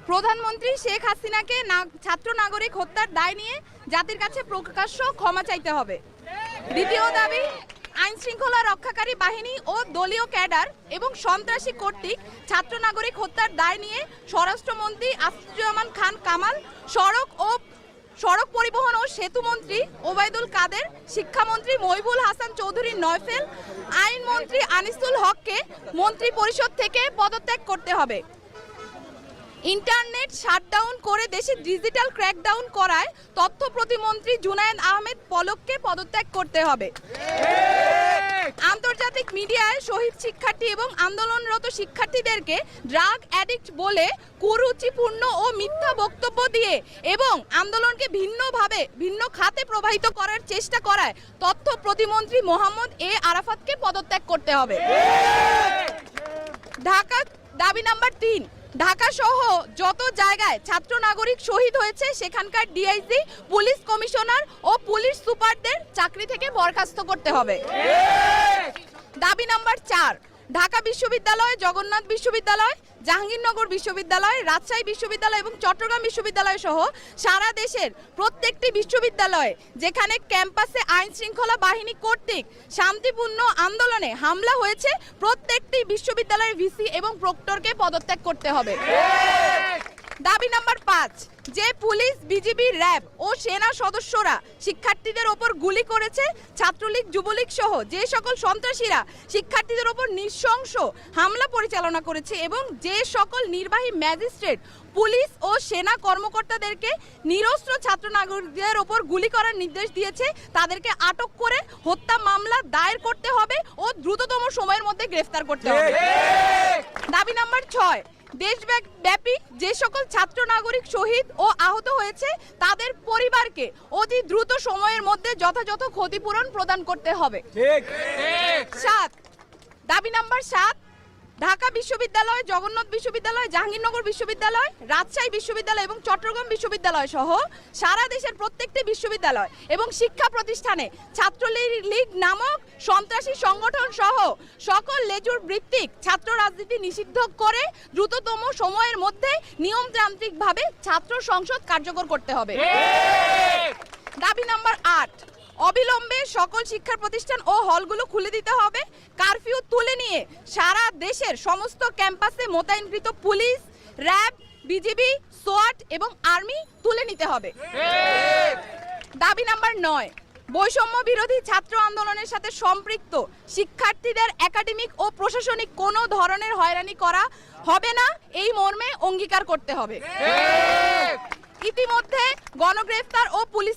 প্রধানমন্ত্রী শেখ হাসিনাকে ছাত্র নাগরিক হত্যার দায় নিয়ে জাতির কাছে প্রকাশ্য ক্ষমা চাইতে হবে। দ্বিতীয় দাবি, আইন শৃঙ্খলা রক্ষাকারী বাহিনী ও দলীয় ক্যাডার এবং সন্ত্রাসী কর্তৃক ছাত্র নাগরিক হত্যার দায় নিয়ে স্বরাষ্ট্রমন্ত্রী আসাদুজ্জামান খান কামাল, সড়ক পরিবহন ও সেতু মন্ত্রী ওবায়দুল কাদের, শিক্ষামন্ত্রী মহিবুল হাসান চৌধুরী নয়ফেল, আইনমন্ত্রী আনিসুল হককে মন্ত্রী পরিষদ থেকে পদত্যাগ করতে হবে। ইন্টারনেট শাটডাউন করে দেশে ডিজিটাল ক্র্যাকডাউন করায় তথ্য প্রতিমন্ত্রী জুনায়েদ আহমেদ পলককে পদত্যাগ করতে হবে। আন্তর্জাতিক মিডিয়ায় শহীদ শিক্ষার্থী এবং আন্দোলনরত শিক্ষার্থীদেরকে ড্রাগ অ্যাডিক্ট বলে কুরুচিপূর্ণ ও মিথ্যা বক্তব্য দিয়ে এবং আন্দোলনকে ভিন্ন খাতে প্রবাহিত করার চেষ্টা করায় তথ্য প্রতিমন্ত্রী মোহাম্মদ এ আরাফাতকে পদত্যাগ করতে হবে। দাবি নাম্বার 3, ঢাকা সহ যত জায়গায় ছাত্র নাগরিক শহীদ হয়েছে সেখানকার ডিআইজি, পুলিশ কমিশনার ও পুলিশ সুপারদের চাকরি থেকে বরখাস্ত করতে হবে। দাবি নাম্বার 4, ঢাকা বিশ্ববিদ্যালয়, জগন্নাথ বিশ্ববিদ্যালয়, জাহাঙ্গীরনগর বিশ্ববিদ্যালয়, রাজশাহী বিশ্ববিদ্যালয় এবং চট্টগ্রাম বিশ্ববিদ্যালয় সহ সারা দেশের প্রত্যেকটি বিশ্ববিদ্যালয়ে যেখানে ক্যাম্পাসে আইন শৃঙ্খলা বাহিনী কর্তৃক শান্তিপূর্ণ আন্দোলনে হামলা হয়েছে প্রত্যেকটি বিশ্ববিদ্যালয়ের ভিসি এবং প্রক্টরকে পদত্যাগ করতে হবে। দাবি নাম্বার 5, যে পুলিশ, বিজিবি, র্যাব ও সেনা সদস্যরা শিক্ষার্থীদের ওপর গুলি করেছে, ছাত্রলীগ, যুবলীগ সহ যে সকল সন্ত্রাসীরা শিক্ষার্থীদের ওপর নৃশংস হামলা পরিচালনা করেছে এবং যে সকল নির্বাহী ম্যাজিস্ট্রেট, পুলিশ ও সেনা কর্মকর্তাদেরকে নিরস্ত্র ছাত্র নাগরিকদের ওপর গুলি করার নির্দেশ দিয়েছে তাদেরকে আটক করে হত্যা মামলা দায়ের করতে হবে ও দ্রুততম সময়ের মধ্যে গ্রেফতার করতে হবে। দাবি নাম্বার 6, দেশব্যাপী যে সকল ছাত্র নাগরিক শহীদ ও আহত হয়েছে তাদের পরিবারকে অতি দ্রুত সময়ের মধ্যে যথাযথ ক্ষতিপূরণ প্রদান করতে হবে। 7, দাবি নাম্বার 7, ঢাকা বিশ্ববিদ্যালয়, জগন্নাথ বিশ্ববিদ্যালয়, জাহাঙ্গীরনগর বিশ্ববিদ্যালয়, রাজশাহী বিশ্ববিদ্যালয় এবং চট্টগ্রাম বিশ্ববিদ্যালয় সহ সারা দেশের প্রত্যেকটি বিশ্ববিদ্যালয় এবং শিক্ষা প্রতিষ্ঠানে ছাত্রলীগ নামক সন্ত্রাসী সংগঠন সহ সকল লেজুর ভিত্তিক ছাত্র রাজনীতি নিষিদ্ধ করে দ্রুততম সময়ের মধ্যে নিয়মতান্ত্রিকভাবে ছাত্র সংসদ কার্যকর করতে হবে। দাবি নাম্বার 8, অবিলম্বে সকল শিক্ষা প্রতিষ্ঠান ও হলগুলো খুলে দিতে হবে। কারফিউ তুলে নিয়ে সারা দেশের সমস্ত ক্যাম্পাসে মোতায়েনকৃত পুলিশ, র্যাব, বিজিবি, সোয়াট এবং আর্মি তুলে নিতে হবে। দাবি নাম্বার 9, বৈষম্য বিরোধী ছাত্র আন্দোলনের সাথে সম্পৃক্ত শিক্ষার্থীদের একাডেমিক ও প্রশাসনিক কোনো ধরনের হয়রানি করা হবে না, এই মর্মে অঙ্গীকার করতে হবে। ইতিমধ্যে গণগ্রেফতার ও পুলিশ